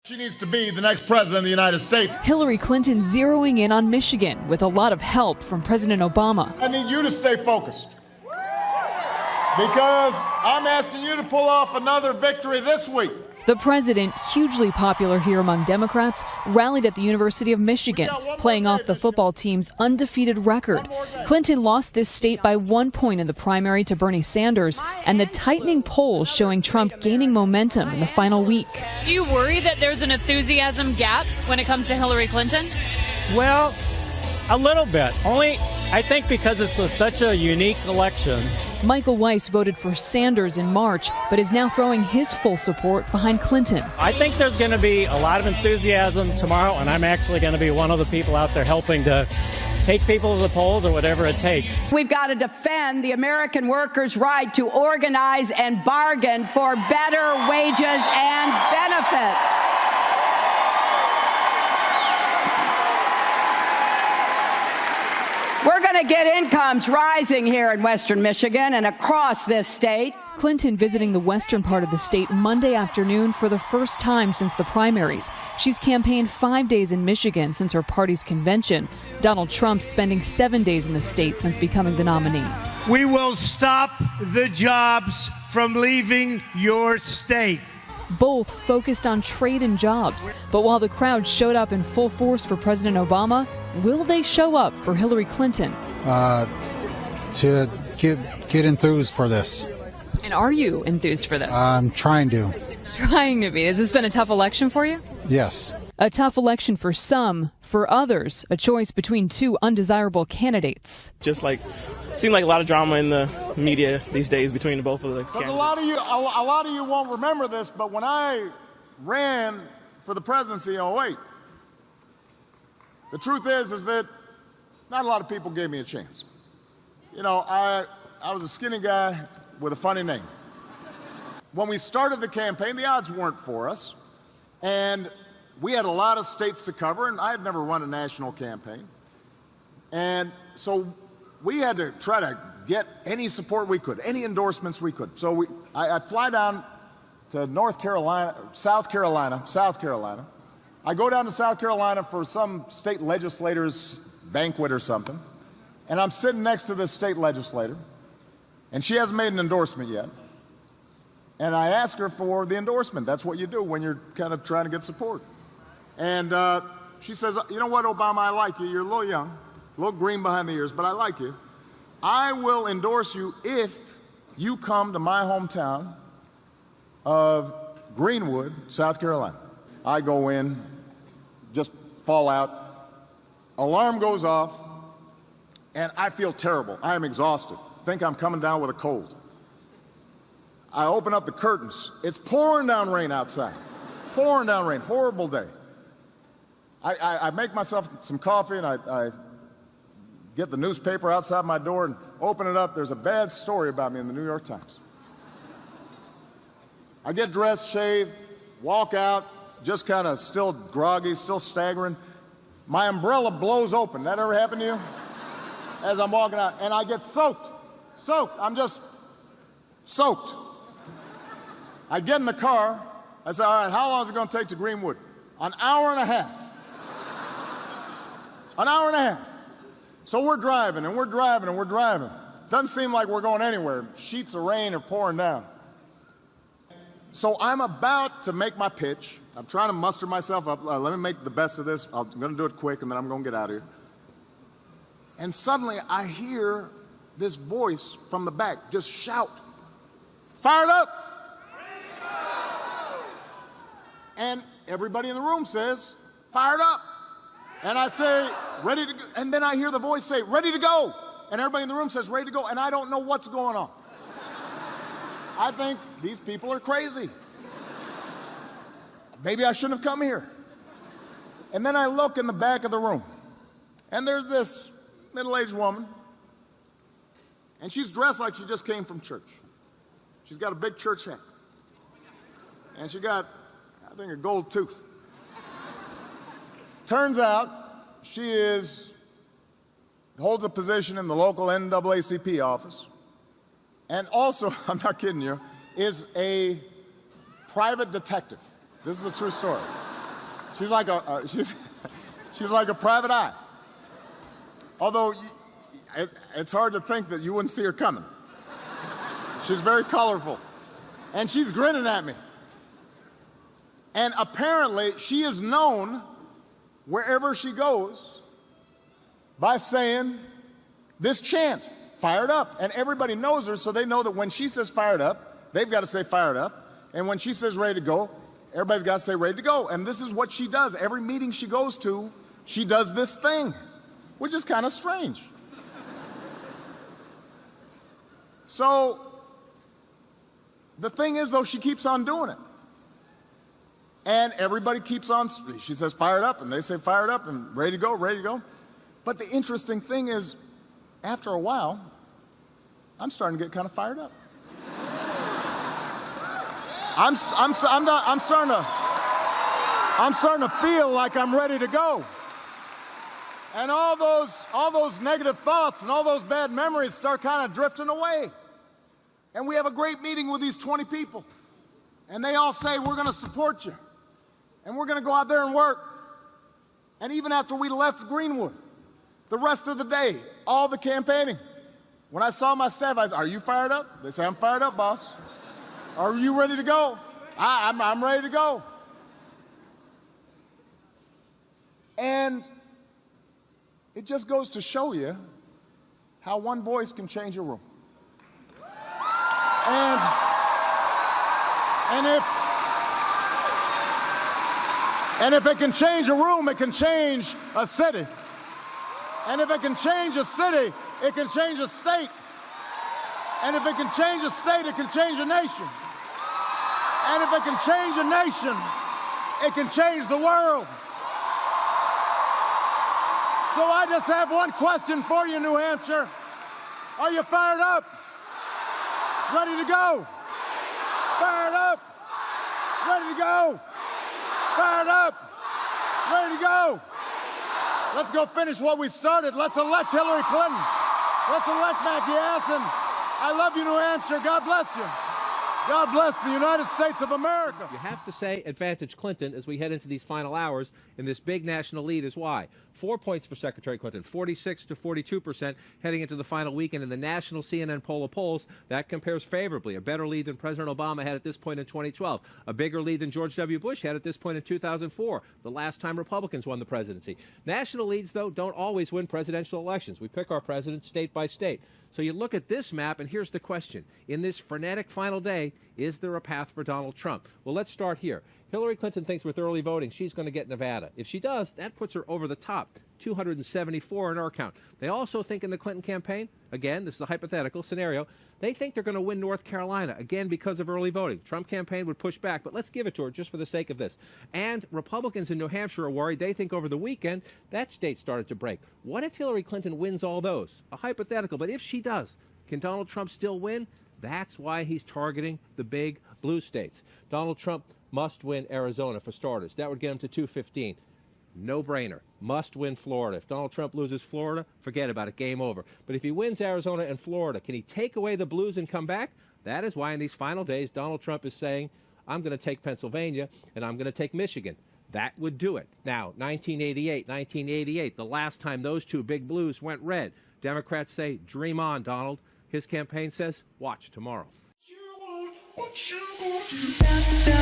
She needs to be the next president of the United States. Hillary Clinton zeroing in on Michigan with a lot of help from President Obama. I need you to stay focused because I'm asking you to pull off another victory this week. The president, hugely popular here among Democrats, rallied at the University of Michigan, playing off the football team's undefeated record. Clinton lost this state by 1 point in the primary to Bernie Sanders, and the tightening polls showing Trump gaining momentum in the final week. Do you worry that there's an enthusiasm gap when it comes to Hillary Clinton? Well, a little bit. Only, I think, because this was such a unique election. Michael Weiss voted for Sanders in March, but is now throwing his full support behind Clinton. I think there's going to be a lot of enthusiasm tomorrow, and I'm actually going to be one of the people out there helping to take people to the polls or whatever it takes. We've got to defend the American workers' right to organize and bargain for better wages and benefits. We're going to get incomes rising here in Western Michigan and across this state. Clinton visiting the western part of the state Monday afternoon for the first time since the primaries. She's campaigned 5 days in Michigan since her party's convention. Donald Trump spending 7 days in the state since becoming the nominee. We will stop the jobs from leaving your state. Both focused on trade and jobs. But while the crowd showed up in full force for President Obama, will they show up for Hillary Clinton? To get enthused for this. And are you enthused for this? I'm trying to. Trying to be. Has this been a tough election for you? Yes. A tough election for some. For others, a choice between two undesirable candidates. Just seemed like a lot of drama in the media these days between the both of the candidates. A lot of you won't remember this, but when I ran for the presidency in 2008, the truth is that not a lot of people gave me a chance. You know, I was a skinny guy with a funny name. When we started the campaign, the odds weren't for us, and we had a lot of states to cover, and I had never run a national campaign. And so we had to try to get any support we could, any endorsements we could. So I fly down to South Carolina. I go down to South Carolina for some state legislator's banquet or something, and I'm sitting next to this state legislator, and she hasn't made an endorsement yet. And I ask her for the endorsement. That's what you do when you're kind of trying to get support. And she says, you know what, Obama, I like you. You're a little young, a little green behind the ears, but I like you. I will endorse you if you come to my hometown of Greenwood, South Carolina. I go in, just fall out, alarm goes off, and I feel terrible. I am exhausted. Think I'm coming down with a cold. I open up the curtains. It's pouring down rain outside. Pouring down rain. Horrible day. I make myself some coffee, and I get the newspaper outside my door and open it up. There's a bad story about me in the New York Times. I get dressed, shave, walk out, just kind of still groggy, still staggering. My umbrella blows open. That ever happened to you? As I'm walking out, and I get soaked. I'm just soaked. I get in the car. I say, all right, how long is it going to take to Greenwood? An hour and a half. An hour and a half. So we're driving, and we're driving, and we're driving. Doesn't seem like we're going anywhere. Sheets of rain are pouring down. So I'm about to make my pitch. I'm trying to muster myself up. Let me make the best of this. I'm going to do it quick, and then I'm going to get out of here. And suddenly I hear this voice from the back just shout, "Fired up!" And everybody in the room says, "Fired up!" And I say, "Ready to go." And then I hear the voice say, "Ready to go." And everybody in the room says, "Ready to go." And I don't know what's going on. I think these people are crazy. Maybe I shouldn't have come here. And then I look in the back of the room, and there's this middle-aged woman, and she's dressed like she just came from church. She's got a big church hat, and she got, I think, a gold tooth. Turns out she holds a position in the local NAACP office, and also, I'm not kidding you, is a private detective. This is a true story. She's like she's like a private eye. Although it's hard to think that you wouldn't see her coming. She's very colorful. And she's grinning at me. And apparently she is known wherever she goes by saying this chant, fired up. And everybody knows her, so they know that when she says fired up, they've got to say fired up. And when she says ready to go, everybody's got to say ready to go. And this is what she does. Every meeting she goes to, she does this thing, which is kind of strange. So the thing is, though, she keeps on doing it. And everybody keeps on, she says fired up, and they say fired up, and ready to go, ready to go. But the interesting thing is, after a while, I'm starting to get kind of fired up. I'm starting to feel like I'm ready to go. And all those negative thoughts and all those bad memories start kind of drifting away. And we have a great meeting with these 20 people. And they all say, we're going to support you. And we're going to go out there and work. And even after we left Greenwood, the rest of the day, all the campaigning, when I saw my staff, I said, are you fired up? They say, I'm fired up, boss. Are you ready to go? I'm ready to go. And it just goes to show you how one voice can change a room. And if it can change a room, it can change a city. And if it can change a city, it can change a state. And if it can change a state, it can change a nation. And if it can change a nation, it can change the world. So I just have one question for you, New Hampshire. Are you fired up? Ready to go? Fired up? Ready to go? Fired up? Ready to go? Let's go finish what we started. Let's elect Hillary Clinton. Let's elect Mackie Asson. I love you, New Hampshire. God bless you. God bless the United States of America. You have to say advantage Clinton as we head into these final hours, and this big national lead is why. 4 points for Secretary Clinton, 46 to 42% heading into the final weekend. In the national CNN poll of polls, that compares favorably. A better lead than President Obama had at this point in 2012. A bigger lead than George W. Bush had at this point in 2004, the last time Republicans won the presidency. National leads, though, don't always win presidential elections. We pick our presidents state by state. So you look at this map, and here's the question. In this frenetic final day, is there a path for Donald Trump? Well, let's start here. Hillary Clinton thinks with early voting she's going to get Nevada. If she does, that puts her over the top, 274 in our count. They also think in the Clinton campaign, again, this is a hypothetical scenario, they think they're going to win North Carolina, again, because of early voting. Trump campaign would push back, but let's give it to her just for the sake of this. And Republicans in New Hampshire are worried. They think over the weekend that state started to break. What if Hillary Clinton wins all those? A hypothetical, but if she does, can Donald Trump still win? That's why he's targeting the big blue states. Donald Trump must win Arizona, for starters. That would get him to 215. No-brainer. Must win Florida. If Donald Trump loses Florida, forget about it. Game over. But if he wins Arizona and Florida, can he take away the blues and come back? That is why in these final days, Donald Trump is saying, I'm going to take Pennsylvania and I'm going to take Michigan. That would do it. Now, 1988, the last time those two big blues went red. Democrats say, dream on, Donald. His campaign says, watch tomorrow. What you gonna do?